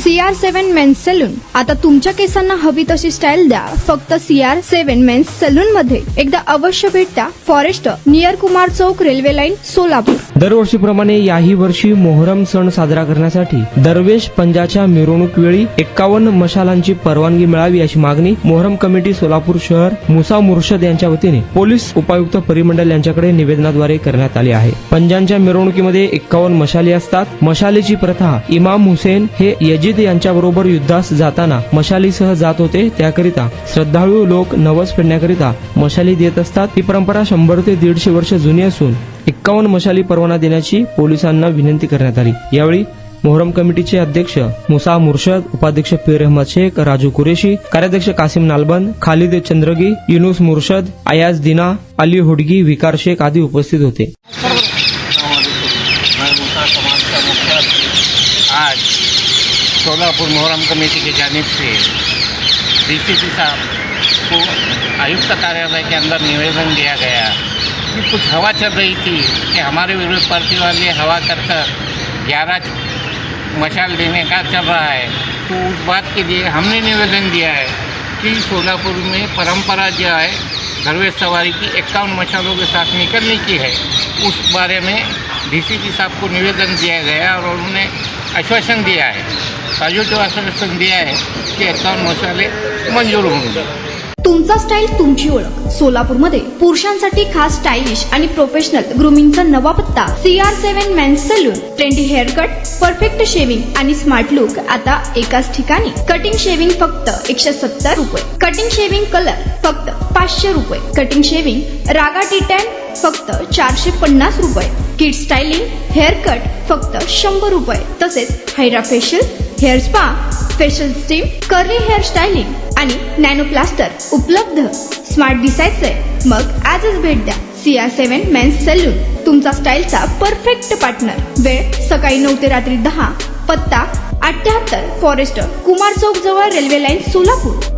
CR7 men's salon. आता तुमच्या केसांना हवी तशी स्टाईल द्या फक्त CR7 मेन्स सलून मध्ये. एकदा अवश्य भेट द्या. फॉरेस्ट नियर कुमार चौक, रेल्वे लाईन, सोलापूर. दरवर्षीप्रमाणे याही वर्षी मोहरम सण साजरा करण्यासाठी दरवेश पंजाच्या मिरवणूक वेळी 51 मशालांची परवानगी मिळावी अशी मागणी मोहरम कमिटी सोलापूर शहर मुसा मुर्शद यांच्या वतीने पोलीस उपायुक्त परिमंडळ यांच्याकडे निवेदनाद्वारे करण्यात आली आहे. पंजांच्या मिरवणुकीमध्ये 51 मशाली असतात. मशालीची प्रथा इमाम हुसेन हे यजीद यांच्याबरोबर युद्धास जाताना मशालीसह जात होते. त्याकरिता श्रद्धाळू लोक नवस फेडण्याकरिता मशाली देत असतात. ही परंपरा 100 ते 150 वर्ष जुनी असून 51 मशाली परवाना देण्याची पोलिसांना विनंती करण्यात आली. यावेळी मोहरम कमिटीचे अध्यक्ष मुसा मुर्शद, उपाध्यक्ष पीर अहमद शेख, राजू कुरेशी, कार्याध्यक्ष कासिम नालबंद, खालिद चंद्रगी, युनुस मुर्शद, अयाज दिना, अली हुडगी, विकार शेख आदि उपस्थित होते. आज सोलापुर मोहरम कमेटी की जानिब से DCP साहब को आयुक्त कार्यालय के अंदर निवेदन दिया गया कि कुछ हवा चल रही थी कि हमारे विरोध पार्टी वाले हवा कर 11 मशाल देने का चल रहा है. तो उस बात के लिए हमने निवेदन दिया है कि सोलापुर में परंपरा जो है दरवेश सवारी की 51 मशालों के साथ निकलने की है. उस बारे में DCP साहब को निवेदन दिया गया और उन्होंने आश्वासन दिया है, पॉजिटिव आश्वासन दिया है कि 51 मशाले मंजूर होंगे. तुमचा स्टाईल तुमची ओळख. सोलापूरमध्ये पुरुषांसाठी खास स्टायलिश आणि प्रोफेशनल ग्रूमिंगचा नवा पत्ता CR7 men's salon. Trendy hair cut, perfect shaving आणि स्मार्ट लुक आता एकाच ठिकाणी. कटिंग शेविंग फक्त 170 रुपये. कटिंग शेविंग कलर फक्त 500 रुपये. कटिंग शेविंग रागा टी10 फक्त 450 रुपये. किड स्टायलिंग हेअर कट फक्त 100 रुपये. तसेच hydra facial, hair spa, facial steam, curly hair styling आणि नॅनो प्लास्टर उपलब्ध. स्मार्ट दिसायचंय मग आजच भेट द्या CR7 मेन्स सलून, तुमचा स्टाईलचा परफेक्ट पार्टनर. वेळ सकाळी 9 ते रात्री 10. पत्ता 78 फॉरेस्ट कुमार चौक जवळ, रेल्वे लाईन, सोलापूर.